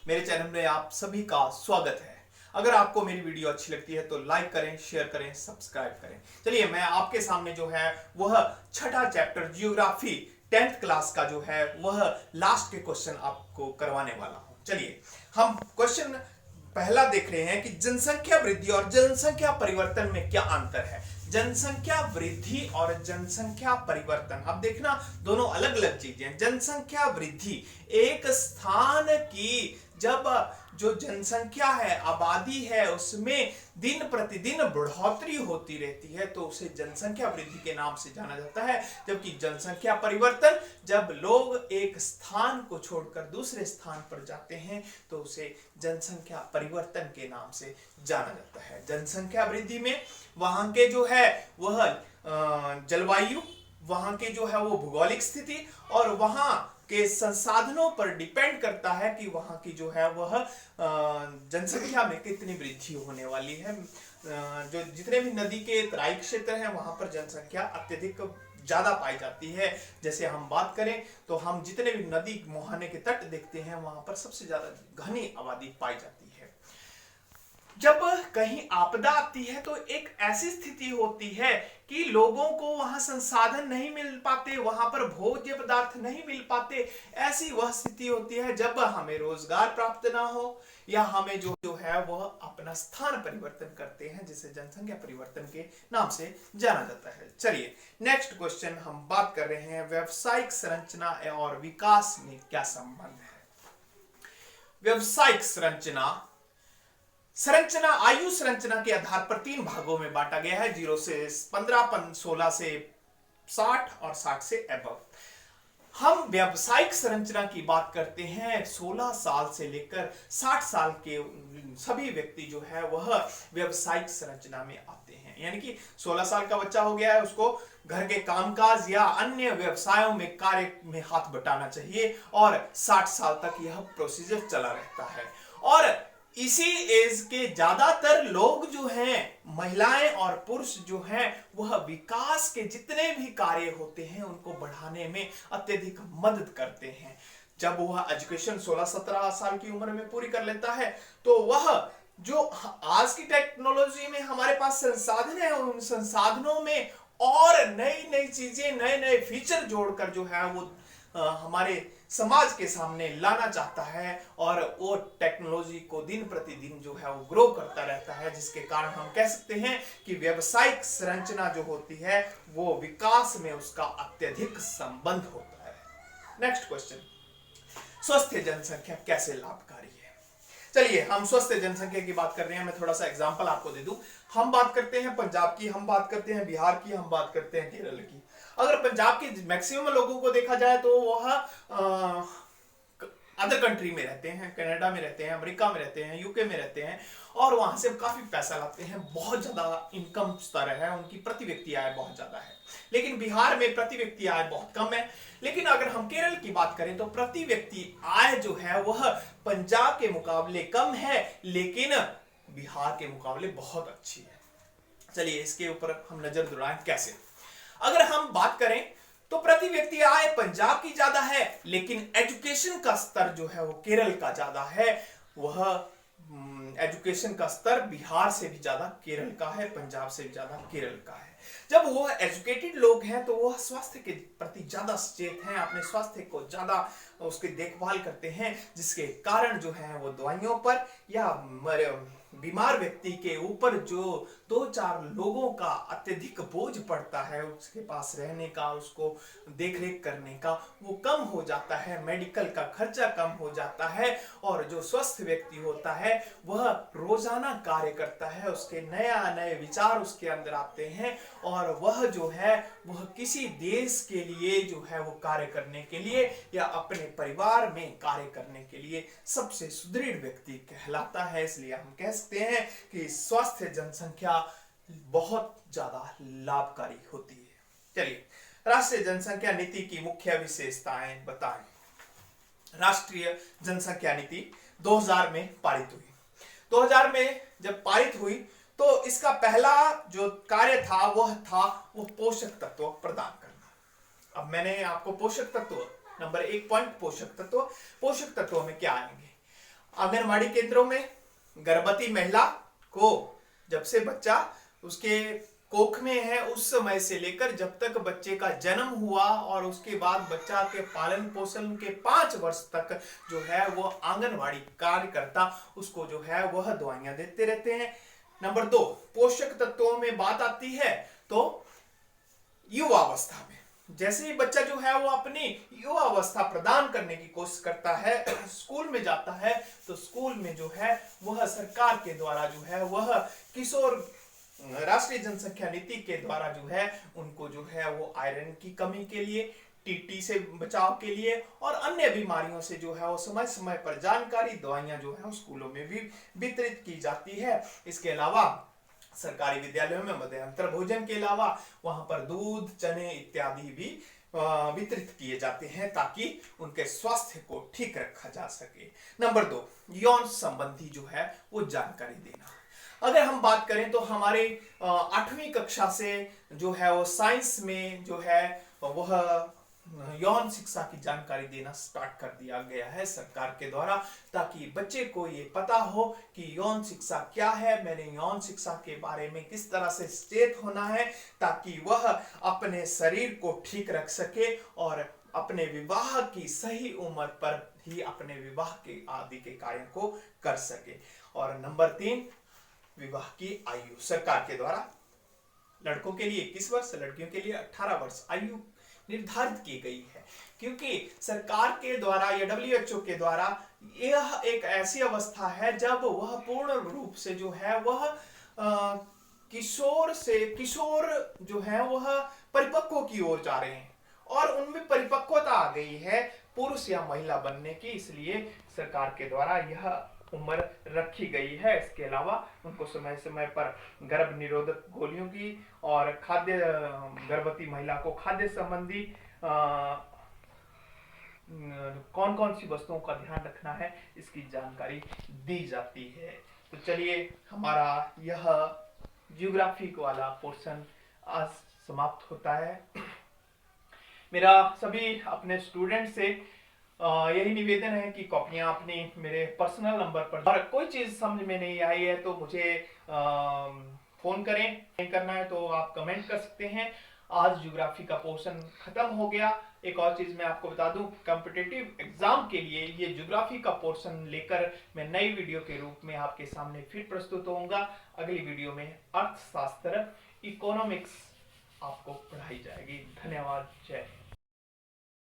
मेरे चैनल में आप सभी का स्वागत है। अगर आपको मेरी वीडियो अच्छी लगती है तो लाइक करें, शेयर करें, सब्सक्राइब करें। चलिए मैं आपके सामने जो है वह छठा चैप्टर जियोग्राफी 10th क्लास का जो है वह लास्ट के क्वेश्चन आपको करवाने वाला हूं। चलिए हम क्वेश्चन पहला देख रहे हैं कि जनसंख्या वृद्धि और जनसंख्या परिवर्तन में क्या अंतर है। जनसंख्या वृद्धि और जनसंख्या परिवर्तन, अब देखना दोनों अलग अलग चीजें। जनसंख्या वृद्धि एक स्थान की जब जो जनसंख्या है, आबादी है, उसमें दिन प्रतिदिन बढ़ोतरी होती रहती है तो उसे जनसंख्या वृद्धि के नाम से जाना जाता है। जबकि जनसंख्या परिवर्तन, जब लोग एक स्थान को छोड़कर दूसरे स्थान पर जाते हैं तो उसे जनसंख्या परिवर्तन के नाम से जाना जाता है। जनसंख्या वृद्धि में वहां के जो है वह जलवायु, वहां के जो है वो भौगोलिक स्थिति और वहां के संसाधनों पर डिपेंड करता है कि वहां की जो है वह जनसंख्या में कितनी वृद्धि होने वाली है। जो जितने भी नदी के तराई क्षेत्र हैं वहां पर जनसंख्या अत्यधिक ज्यादा पाई जाती है। जैसे हम बात करें तो हम जितने भी नदी मुहाने के तट देखते हैं वहां पर सबसे ज्यादा घनी आबादी पाई जाती है। जब कहीं आपदा आती है तो एक ऐसी स्थिति होती है कि लोगों को वहां संसाधन नहीं मिल पाते, वहां पर भोज्य पदार्थ नहीं मिल पाते। ऐसी वह स्थिति होती है जब हमें रोजगार प्राप्त ना हो या हमें जो है वह अपना स्थान परिवर्तन करते हैं, जिसे जनसंख्या परिवर्तन के नाम से जाना जाता है। चलिए नेक्स्ट क्वेश्चन हम बात कर रहे हैं, व्यावसायिक संरचना और विकास में क्या संबंध है। व्यावसायिक संरचना आयु संरचना के आधार पर 3 भागों में बांटा गया है, 0 से 15, 16 से 60 और 60 से एबव। हम व्यावसायिक संरचना की बात करते हैं 16 साल से लेकर 60 साल के सभी व्यक्ति जो है वह व्यावसायिक संरचना में आते हैं। यानी कि 16 साल का बच्चा हो गया है, उसको घर के कामकाज या अन्य व्यवसायों में कार्य में हाथ बटाना चाहिए और 60 साल तक यह प्रोसीजर चला रहता है। और इसी एज के ज्यादातर लोग जो हैं, महिलाएं और पुरुष जो हैं, वह विकास के जितने भी कार्य होते हैं उनको बढ़ाने में अत्यधिक मदद करते हैं। जब वह एजुकेशन 16-17 साल की उम्र में पूरी कर लेता है तो वह जो आज की टेक्नोलॉजी में हमारे पास संसाधन है, उन संसाधनों में और नई नई चीजें, नए नए फीचर जोड़कर जो है वो हमारे समाज के सामने लाना चाहता है और वो टेक्नोलॉजी को दिन प्रतिदिन जो है वो ग्रो करता रहता है, जिसके कारण हम कह सकते हैं कि व्यावसायिक संरचना जो होती है वो विकास में उसका अत्यधिक संबंध होता है। नेक्स्ट क्वेश्चन, स्वस्थ जनसंख्या कैसे लाभकारी है। चलिए हम स्वस्थ जनसंख्या की बात कर रहे हैं, मैं थोड़ा सा एग्जांपल आपको दे दूं। हम बात करते हैं पंजाब की, हम बात करते हैं बिहार की, हम बात करते हैं केरल की। अगर पंजाब के मैक्सिमम लोगों को देखा जाए तो वह अदर कंट्री में रहते हैं, कनाडा में रहते हैं, अमेरिका में रहते हैं, यूके में रहते हैं और वहां से काफी पैसा लाते हैं, बहुत ज्यादा इनकम स्तर है, उनकी प्रति व्यक्ति आय बहुत ज्यादा है। लेकिन बिहार में प्रति व्यक्ति आय बहुत कम है। लेकिन अगर हम केरल की बात करें तो प्रति व्यक्ति आय जो है वह पंजाब के मुकाबले कम है लेकिन बिहार के मुकाबले बहुत अच्छी है। चलिए इसके ऊपर हम नजर दौड़ाएं कैसे। अगर हम बात करें तो प्रति व्यक्ति आय पंजाब की ज्यादा है लेकिन एजुकेशन का स्तर जो है वो केरल का ज्यादा है। वह एजुकेशन का स्तर बिहार से भी ज्यादा केरल का है, पंजाब से भी ज्यादा केरल का है। जब वह एजुकेटेड लोग हैं तो वह स्वास्थ्य के प्रति ज्यादा सचेत हैं, अपने स्वास्थ्य को ज्यादा उसकी देखभाल करते हैं, जिसके कारण जो है वो दवाइयों पर या बीमार व्यक्ति के ऊपर जो 2-4 लोगों का अत्यधिक बोझ पड़ता है उसके पास रहने का, उसको देखरेख करने का, वो कम हो जाता है, मेडिकल का खर्चा कम हो जाता है। और जो स्वस्थ व्यक्ति होता है वह रोजाना कार्य करता है, उसके नए विचार उसके अंदर आते हैं और वह जो है वह किसी देश के लिए जो है वो कार्य करने के लिए या अपने परिवार में कार्य करने के लिए सबसे सुदृढ़ व्यक्ति कहलाता है। इसलिए हम कह सकते हैं कि स्वस्थ जनसंख्या बहुत ज्यादा लाभकारी होती है। चलिए राष्ट्रीय जनसंख्या नीति की मुख्य विशेषताएं बताएं। राष्ट्रीय जनसंख्या नीति 2000 में पारित हुई। 2000 में जब पारित हुई तो इसका पहला जो कार्य था वह पोषक तत्व प्रदान करना। अब मैंने आपको पोषक तत्व नंबर 1 पॉइंट पोषक तत्व में क्या आएंगे। आंगनवाड़ी केंद्रों में गर्भवती महिला को जब से बच्चा उसके कोख में है उस समय से लेकर जब तक बच्चे का जन्म हुआ और उसके बाद बच्चा के पालन पोषण के 5 वर्ष तक जो है वो आंगनवाड़ी कार्यकर्ता उसको जो है वह दवाइयां देते रहते हैं। नंबर 2, पोषक तत्वों में बात आती है तो युवावस्था में जैसे ही बच्चा जो है वो अपनी युवा अवस्था प्रदान करने की कोशिश करता है, स्कूल में जाता है, तो स्कूल में जो है वह सरकार के द्वारा जो है वह किशोर राष्ट्रीय जनसंख्या नीति के द्वारा जो है उनको जो है वो आयरन की कमी के लिए, टीटी से बचाव के लिए और अन्य बीमारियों से जो है वो समय समय पर जानकारी दवाइयां जो है स्कूलों में भी वितरित की जाती है। इसके अलावा सरकारी विद्यालयों में मध्याह्न भोजन के अलावा वहां पर दूध, चने इत्यादि भी वितरित किए जाते हैं ताकि उनके स्वास्थ्य को ठीक रखा जा सके। नंबर 2, यौन संबंधी जो है वो जानकारी देना। अगर हम बात करें तो हमारे 8वीं कक्षा से जो है वो साइंस में जो है वह यौन शिक्षा की जानकारी देना स्टार्ट कर दिया गया है सरकार के द्वारा, ताकि बच्चे को ये पता हो कि यौन शिक्षा क्या है, मैंने यौन शिक्षा के बारे में किस तरह से सचेत होना है ताकि वह अपने शरीर को ठीक रख सके और अपने विवाह की सही उम्र पर ही अपने विवाह के आदि के कार्य को कर सके। और नंबर 3, विवाह की आयु सरकार के द्वारा लड़कों के लिए 21 वर्ष, लड़कियों के लिए 18 वर्ष आयु निर्धारित की गई है, क्योंकि सरकार के द्वारा या WHO के द्वारा यह एक ऐसी अवस्था है जब वह पूर्ण रूप से जो है वह किशोर जो है वह परिपक्व की ओर जा रहे हैं और उनमें परिपक्वता आ गई है पुरुष या महिला बनने की, इसलिए सरकार के द्वारा यह उम्र रखी गई है। इसके अलावा उनको समय समय पर गर्भ निरोधक गोलियों की और खाद्य गर्भवती महिला को खाद्य संबंधी कौन कौन सी वस्तुओं का ध्यान रखना है इसकी जानकारी दी जाती है। तो चलिए हमारा यह ज्योग्राफी वाला पोर्शन आज समाप्त होता है। मेरा सभी अपने स्टूडेंट से यही निवेदन है कि कॉपियां अपनी मेरे पर्सनल नंबर पर, और कोई चीज समझ में नहीं आई है तो मुझे फोन करें, नहीं करना है तो आप कमेंट कर सकते हैं। आज ज्योग्राफी का पोर्शन खत्म हो गया। एक और चीज मैं आपको बता दूं, कॉम्पिटिटिव एग्जाम के लिए ये ज्योग्राफी का पोर्शन लेकर मैं नई वीडियो के रूप में आपके सामने फिर प्रस्तुत होऊंगा। अगली वीडियो में अर्थशास्त्र, इकोनॉमिक्स आपको पढ़ाई जाएगी। धन्यवाद। जय हिंद।